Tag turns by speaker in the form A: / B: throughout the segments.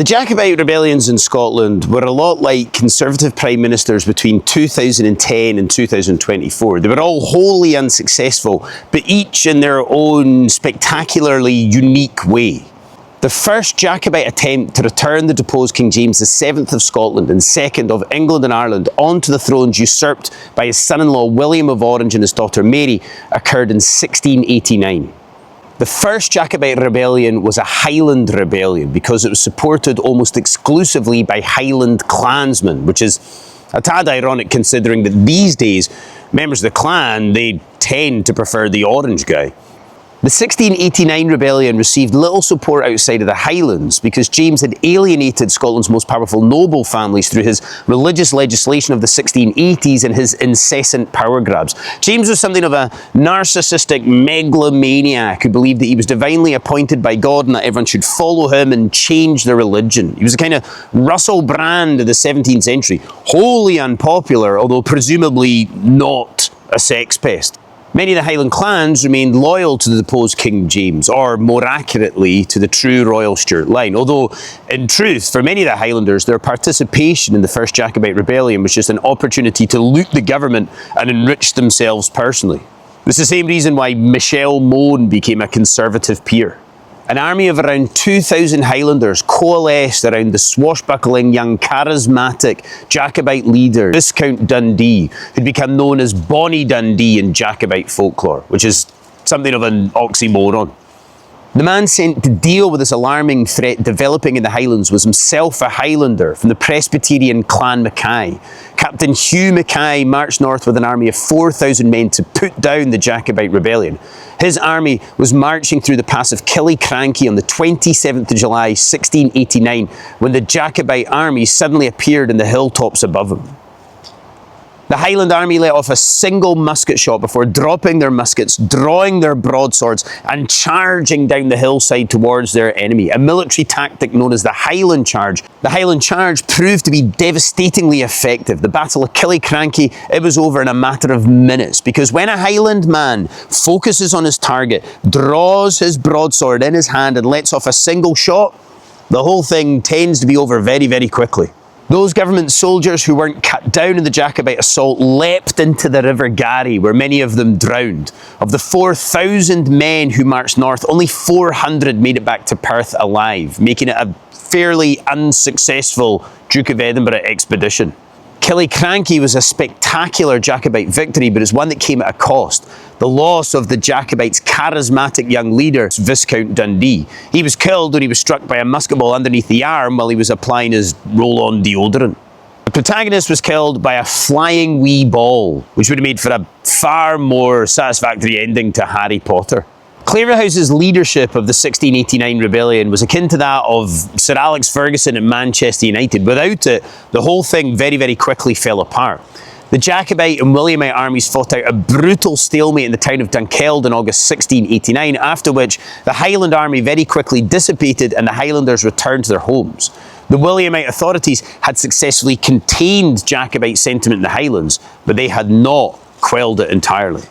A: The Jacobite rebellions in Scotland were a lot like Conservative Prime Ministers between 2010 and 2024. They were all wholly unsuccessful, but each in their own spectacularly unique way. The first Jacobite attempt to return the deposed King James VII of Scotland and II of England and Ireland onto the thrones usurped by his son-in-law William of Orange and his daughter Mary occurred in 1689. The first Jacobite rebellion was a Highland rebellion because it was supported almost exclusively by Highland clansmen, which is a tad ironic considering that these days, members of the clan, they tend to prefer the Orange guy. The 1689 rebellion received little support outside of the Highlands because James had alienated Scotland's most powerful noble families through his religious legislation of the 1680s and his incessant power grabs. James was something of a narcissistic megalomaniac who believed that he was divinely appointed by God and that everyone should follow him and change their religion. He was a kind of Russell Brand of the 17th century, wholly unpopular, although presumably not a sex pest. Many of the Highland clans remained loyal to the deposed King James, or more accurately, to the true Royal Stuart line. Although, in truth, for many of the Highlanders, their participation in the first Jacobite rebellion was just an opportunity to loot the government and enrich themselves personally. It's the same reason why Michelle Mone became a Conservative peer. An army of around 2,000 Highlanders coalesced around the swashbuckling young charismatic Jacobite leader Viscount Dundee, who'd become known as Bonnie Dundee in Jacobite folklore, which is something of an oxymoron. The man sent to deal with this alarming threat developing in the Highlands was himself a Highlander from the Presbyterian clan Mackay. Captain Hugh Mackay marched north with an army of 4,000 men to put down the Jacobite rebellion. His army was marching through the pass of Killiecrankie on the 27th of July, 1689, when the Jacobite army suddenly appeared in the hilltops above him. The Highland army let off a single musket shot before dropping their muskets, drawing their broadswords and charging down the hillside towards their enemy, a military tactic known as the Highland Charge. The Highland Charge proved to be devastatingly effective. The Battle of Killiecrankie, it was over in a matter of minutes, because when a Highland man focuses on his target, draws his broadsword in his hand and lets off a single shot, the whole thing tends to be over very, very quickly. Those government soldiers who weren't cut down in the Jacobite assault leapt into the River Garry, where many of them drowned. Of the 4,000 men who marched north, only 400 made it back to Perth alive, making it a fairly unsuccessful Duke of Edinburgh expedition. Killiecrankie was a spectacular Jacobite victory, but it's one that came at a cost. The loss of the Jacobites' charismatic young leader, Viscount Dundee. He was killed when he was struck by a musket ball underneath the arm while he was applying his roll-on deodorant. The protagonist was killed by a flying wee ball, which would have made for a far more satisfactory ending to Harry Potter. Claverhouse's leadership of the 1689 rebellion was akin to that of Sir Alex Ferguson at Manchester United. Without it, the whole thing very, very quickly fell apart. The Jacobite and Williamite armies fought out a brutal stalemate in the town of Dunkeld in August 1689, after which the Highland army very quickly dissipated and the Highlanders returned to their homes. The Williamite authorities had successfully contained Jacobite sentiment in the Highlands, but they had not quelled it entirely.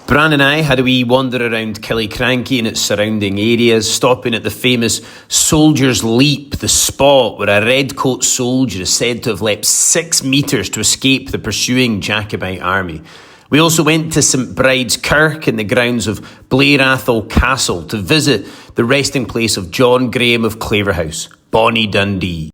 A: Bran and I had a wee wander around Killiecrankie and its surrounding areas, stopping at the famous Soldier's Leap, the spot where a redcoat soldier is said to have leapt 6 metres to escape the pursuing Jacobite army. We also went to St Bride's Kirk in the grounds of Blair Athol Castle to visit the resting place of John Graham of Claverhouse, Bonnie Dundee.